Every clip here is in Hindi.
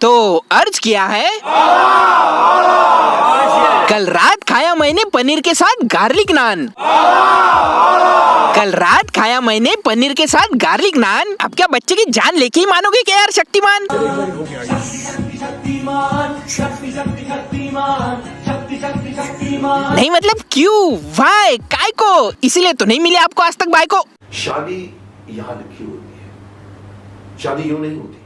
तो अर्ज किया है, कल रात खाया मैंने पनीर के साथ गार्लिक नान। कल रात खाया मैंने पनीर के साथ गार्लिक नान। अब क्या बच्चे की जान लेके ही मानोगे क्या यार शक्तिमान? नहीं मतलब क्यों, वाई, काय को? इसीलिए तो नहीं मिले आपको आज तक बाई को। शादी यहाँ लिखी होती है, शादी यूं नहीं होती।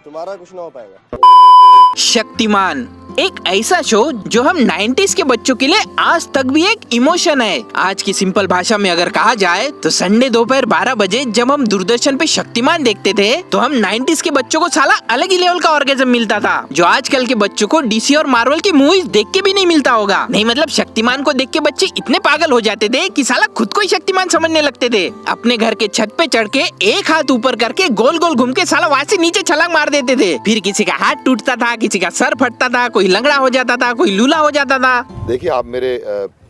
तुम्हारा कुछ ना हो पाएगा। शक्तिमान एक ऐसा शो जो हम 90s के बच्चों के लिए आज तक भी एक इमोशन है। आज की सिंपल भाषा में अगर कहा जाए तो संडे दोपहर 12 बजे जब हम दूरदर्शन पे शक्तिमान देखते थे तो हम 90s के बच्चों को साला अलग ही लेवल का ऑर्गेज़म मिलता था, जो आजकल के बच्चों को डीसी और मार्वल की मूवीज देख के भी नहीं मिलता होगा। नहीं मतलब शक्तिमान को देख के बच्चे इतने पागल हो जाते थे कि साला खुद को ही शक्तिमान समझने लगते थे। अपने घर के छत पे चढ़ के एक हाथ ऊपर करके गोल गोल घूम के साला वहाँ से नीचे छलांग मार देते थे। फिर किसी का हाथ टूटता था, किसी का सर फटता था, कोई लंगड़ा हो जाता था, कोई लूला हो जाता था। देखिए आप मेरे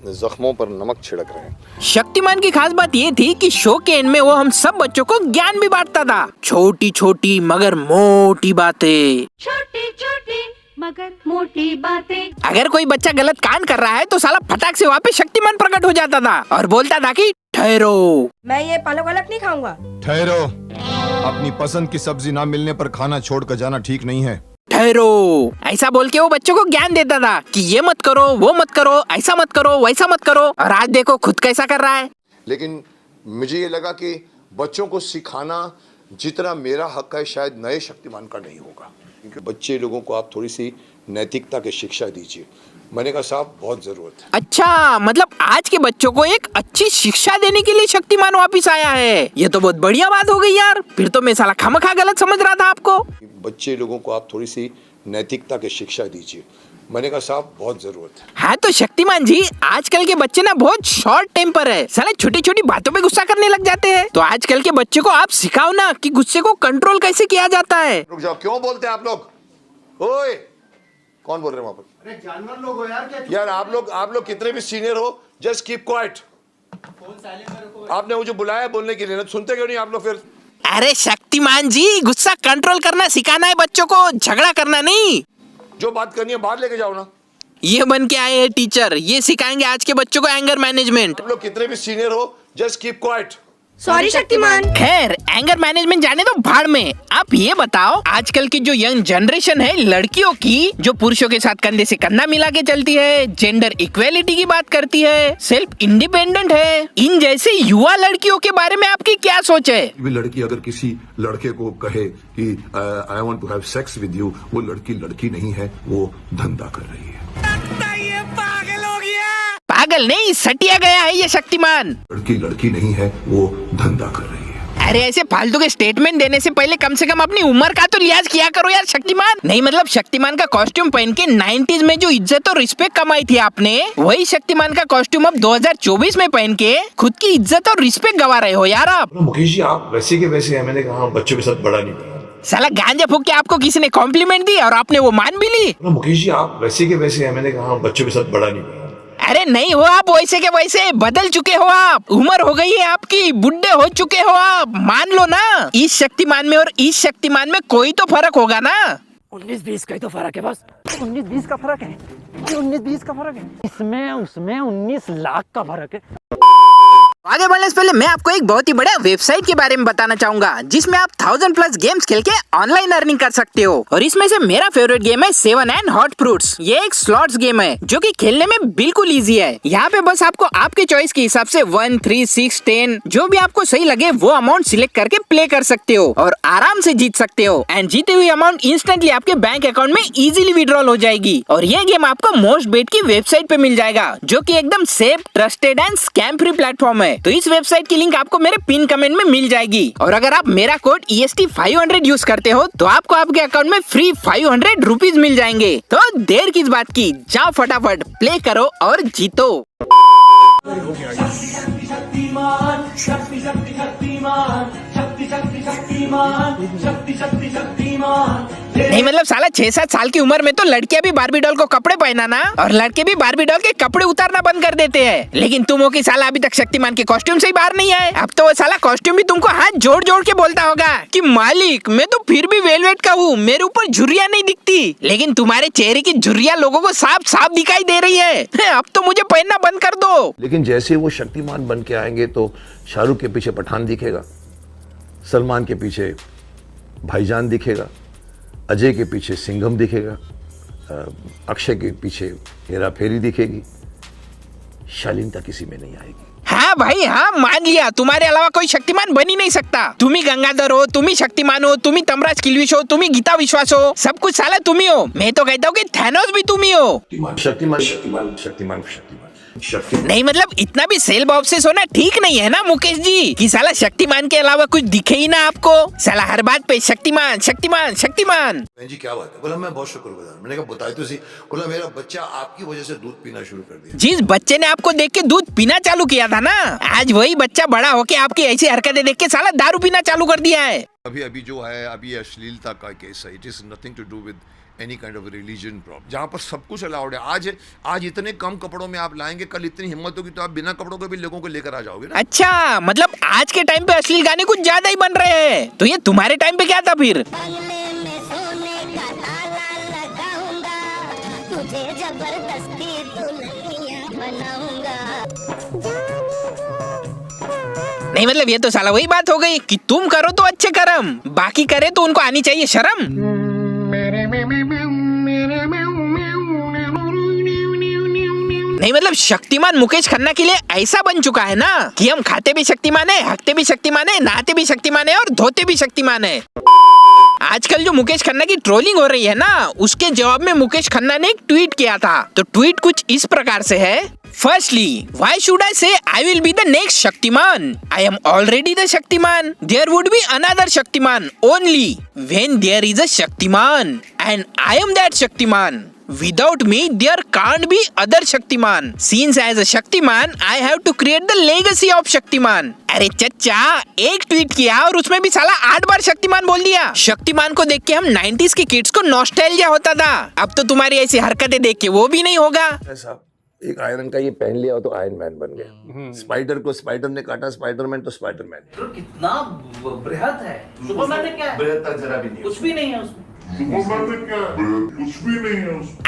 जख्मों पर नमक छिड़क रहे हैं। शक्तिमान की खास बात ये थी कि शो के एंड में वो हम सब बच्चों को ज्ञान भी बांटता था। छोटी छोटी मगर मोटी बातें, छोटी छोटी मगर मोटी बातें। अगर कोई बच्चा गलत कान कर रहा है तो साला फटाक से वहाँ पे शक्तिमान प्रकट हो जाता था और बोलता था कि ठहरो, मैं ये पालक वालक नहीं खाऊंगा। ठहरो, अपनी पसंद की सब्जी ना मिलने पर खाना छोड़कर जाना ठीक नहीं है। ठहरो, ऐसा बोल के वो बच्चों को ज्ञान देता था कि ये मत करो, वो मत करो, ऐसा मत करो, वैसा मत करो। और आज देखो खुद कैसा कर रहा है। लेकिन मुझे ये लगा कि बच्चों को सिखाना जितना मेरा हक है शायद नए शक्तिमान का नहीं होगा, क्योंकि बच्चे लोगों को आप थोड़ी सी नैतिकता की शिक्षा दीजिए। मैंने कहा साहब बहुत जरूरत है। अच्छा, मतलब आज के बच्चों को एक अच्छी शिक्षा देने के लिए शक्तिमान वापिस आया है। ये तो बहुत बढ़िया बात हो गई यार। फिर तो मैं साला खामखा गलत समझ रहा था आपको। बच्चे लोगों को आप थोड़ी सी नैतिकता की शिक्षा दीजिए। मैंने कहा साहब बहुत जरूरत है। हाँ तो शक्तिमान जी, आजकल के बच्चे ना बहुत शॉर्ट टेम्पर है, साले छोटी छोटी बातों पे गुस्सा करने लग जाते हैं। तो आजकल के बच्चे को आप सिखाओ ना कि गुस्से को कंट्रोल कैसे किया जाता है। रुक जाओ, क्यों बोलते हैं आप लोग? ओए, कौन बोल रहे हैं वहाँ पर? अरे जानवर लोग हो यार, क्या यार आप लोग कितने भी सीनियर हो, जस्ट कीप क्वाइट। आपने मुझे बुलाया बोलने के लिए ना, सुनते क्यों नहीं आप लोग फिर? अरे शक्तिमान जी, गुस्सा कंट्रोल करना सिखाना है बच्चों को, झगड़ा करना नहीं। जो बात करनी है बाहर लेके जाओ ना। ये बन के आए हैं टीचर, ये सिखाएंगे आज के बच्चों को एंगर मैनेजमेंट। आप लोग कितने भी सीनियर हो, just keep quiet. Sorry Shaktimaan. खैर एंगर मैनेजमेंट जाने दो भाड़ में। आप ये बताओ, आजकल की जो यंग जनरेशन है लड़कियों की, जो पुरुषों के साथ कंधे से कंधा मिला के चलती है, जेंडर इक्वेलिटी की बात करती है, सेल्फ इंडिपेंडेंट है, इन जैसे युवा लड़कियों के बारे में आपकी क्या सोच है? भी लड़की अगर किसी लड़के को कहे कि I want to have sex with you, वो लड़की लड़की नहीं है, वो धंधा कर रही है। पागल नहीं, सटिया गया है ये शक्तिमान। लड़की लड़की नहीं है, वो धंधा कर रही है। अरे ऐसे फालतू के स्टेटमेंट देने से पहले कम से कम अपनी उम्र का तो लिहाज किया करो यार शक्तिमान। नहीं मतलब शक्तिमान का कॉस्ट्यूम पहन के 90s में जो इज्जत और रिस्पेक्ट कमाई थी आपने, वही शक्तिमान का कॉस्ट्यूम अब 2024 में पहन के खुद की इज्जत और रिस्पेक्ट गवा रहे हो यार आप। मुकेश जी आप वैसे के वैसे हैं। मैंने कहा बच्चों के साथ बड़ा नहीं बना। साला गांजा फूक के आपको किसी ने कॉम्प्लीमेंट दी और आपने वो मान भी ली। मुकेश जी आप वैसे के वैसे हैं। मैंने कहा बच्चों के साथ बड़ा नहीं बना। अरे नहीं हो आप वैसे के वैसे, बदल चुके हो आप, उम्र हो गई है आपकी, बुढ़े हो चुके हो आप, मान लो ना। इस शक्तिमान में और इस शक्तिमान में कोई तो फर्क होगा ना। 19-20 का ही तो फर्क है बस। 19-20 का फर्क है, 19-20 का फर्क है, इसमें उसमें 19 लाख का फर्क है। आगे बढ़ने से पहले मैं आपको एक बहुत ही बड़ा वेबसाइट के बारे में बताना चाहूंगा, जिसमें आप 1000+ गेम्स खेल के ऑनलाइन अर्निंग कर सकते हो। और इसमें से मेरा फेवरेट गेम है 7 एंड हॉट फ्रूट्स। ये एक स्लॉट्स गेम है जो कि खेलने में बिल्कुल इजी है। यहाँ पे बस आपको आपके चॉइस के हिसाब से 1, 3, 6, 10 जो भी आपको सही लगे वो अमाउंट सिलेक्ट करके प्ले कर सकते हो और आराम से जीत सकते हो। एंड जीती हुई अमाउंट इंस्टेंटली आपके बैंक अकाउंट में इजीली विड्रॉल हो जाएगी। और ये गेम आपको मोस्ट बेट की वेबसाइट पे मिल जाएगा, जो की एकदम safe, trusted and scam free platform है। तो इस वेबसाइट की लिंक आपको मेरे पिन कमेंट में मिल जाएगी। और अगर आप मेरा कोड EST500 यूज करते हो तो आपको आपके अकाउंट में फ्री 500 रुपीज मिल जाएंगे। तो देर किस बात की, जाओ फटाफट प्ले करो और जीतो। शक्तिमान शक्ति शक्ति शक्तिमान शक्ति शक्ति नहीं मतलब साला 6-7 साल की उम्र में तो लड़कियां भी बारबी डॉल को कपड़े पहनाना और लड़के भी बारबी डॉल के कपड़े उतारना बंद कर देते हैं। लेकिन तुम हो कि साला अभी तक शक्तिमान के कॉस्ट्यूम से ही बाहर नहीं आए। अब तो वो साला कॉस्ट्यूम भी तुमको हाथ जोड़ जोड़ के बोलता होगा कि मालिक मैं तो फिर भी वेलवेट का हूँ, मेरे ऊपर झुर्रियाँ नहीं दिखती, लेकिन तुम्हारे चेहरे की झुर्रियाँ लोगों को साफ साफ दिखाई दे रही है। अब तो मुझे पहनना बंद कर दो। लेकिन जैसे वो शक्तिमान बन के आएंगे तो शाहरुख के पीछे पठान दिखेगा, सलमान के पीछे भाईजान दिखेगा, अजय के पीछे सिंघम दिखेगा, अक्षय के पीछे हेरा फेरी दिखेगी, शालीनता किसी में नहीं आएगी। हाँ भाई हाँ, मान लिया तुम्हारे अलावा कोई शक्तिमान बन ही नहीं सकता। तुम ही गंगाधर हो, तुम ही शक्तिमान हो, तुम ही तमराज किलविश हो, तुम ही गीता विश्वास हो, सब कुछ साला तुम ही हो। मैं तो कहता हूँ कि थैनोस भी तुम ही हो। शक्तिमान शक्तिमान शक्तिमान शक्तिमान शक्तिमान नहीं मतलब इतना भी सेल्फ ऑब्सेस होना ठीक नहीं है ना मुकेश जी, कि साला शक्तिमान के अलावा कुछ दिखे ही ना आपको। साला हर बात पे शक्तिमान शक्तिमान शक्तिमान। बहन जी क्या बात है? बोला मैं बहुत शुक्रगुजार। मैंने कहा बताए तो सही। बोला मेरा बच्चा आपकी वजह से दूध पीना शुरू कर दिया। जिस बच्चे ने आपको देख के दूध पीना चालू किया था ना, आज वही बच्चा बड़ा होके आपकी ऐसी हरकतें देख के साला दारू पीना चालू कर दिया है। अभी अभी जो है अभी अश्लीलता का केस है। It is nothing to do with any kind of religion problem, जहाँ पर सब कुछ अलाउड है। आज इतने कम कपड़ों में आप लाएंगे, कल इतनी हिम्मत होगी तो आप बिना कपड़ों के भी लोगों को लेकर आ जाओगे ना। अच्छा मतलब आज के टाइम पे अश्लील गाने कुछ ज्यादा ही बन रहे हैं, तो ये तुम्हारे टाइम पे क्या था फिर? तुझे जबरदस्ती दुल्हनिया बनाऊंगा। नहीं मतलब ये तो साला वही बात हो गई कि तुम करो तो अच्छे कर्म, बाकी करे तो उनको आनी चाहिए शर्म। नहीं मतलब शक्तिमान मुकेश खन्ना के लिए ऐसा बन चुका है ना कि हम खाते भी शक्तिमान है, हकते भी शक्तिमान है, नहाते भी शक्तिमान है और धोते भी शक्तिमान है। आजकल जो मुकेश खन्ना की ट्रोलिंग हो रही है ना, उसके जवाब में मुकेश खन्ना ने एक ट्वीट किया था। तो ट्वीट कुछ इस प्रकार से है। Firstly, why should I say I will be the next Shaktiman? I am already the Shaktiman. There would be another Shaktiman only when there is a Shaktiman, and I am that Shaktiman. Without me, there can't be other Shaktiman. Since as a Shaktiman, I have to create the legacy of Shaktiman. अरे चच्चा, एक ट्वीट किया और उसमें भी साला 8 बार शक्तिमान बोल दिया। शक्तिमान को देख के हम 90s के किड्स को नॉस्टैल्जिया होता था, अब तो तुम्हारी ऐसी हरकतें देख के वो भी नहीं होगा। एक आयरन का ये पहन लिया तो आयरन मैन बन गया। स्पाइडर को स्पाइडर ने काटा, स्पाइडरमैन तो स्पाइडरमैन। तो कितना बृहद है। सुपरमैन ने क्या? बृहदता जरा भी नहीं, कुछ भी नहीं है उसमें।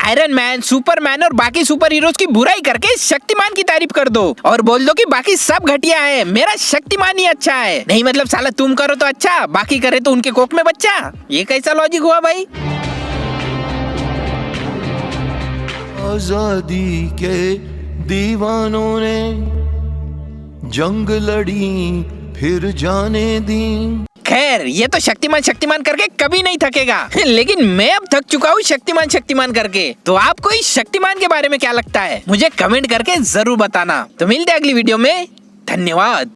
आयरन मैन, सुपरमैन और बाकी सुपर हीरोज की बुराई करके शक्तिमान की तारीफ कर दो और बोल दो कि बाकी सब घटिया है, मेरा शक्तिमान ही अच्छा है। नहीं मतलब साला तुम करो तो अच्छा, बाकी करे तो उनके कोख में बच्चा। ये कैसा लॉजिक हुआ भाई? आजादी के दीवानों ने जंग लड़ी फिर जाने दी। खैर ये तो शक्तिमान शक्तिमान करके कभी नहीं थकेगा, लेकिन मैं अब थक चुका हूँ शक्तिमान शक्तिमान करके। तो आपको इस शक्तिमान के बारे में क्या लगता है मुझे कमेंट करके जरूर बताना। तो मिलते हैं अगली वीडियो में, धन्यवाद।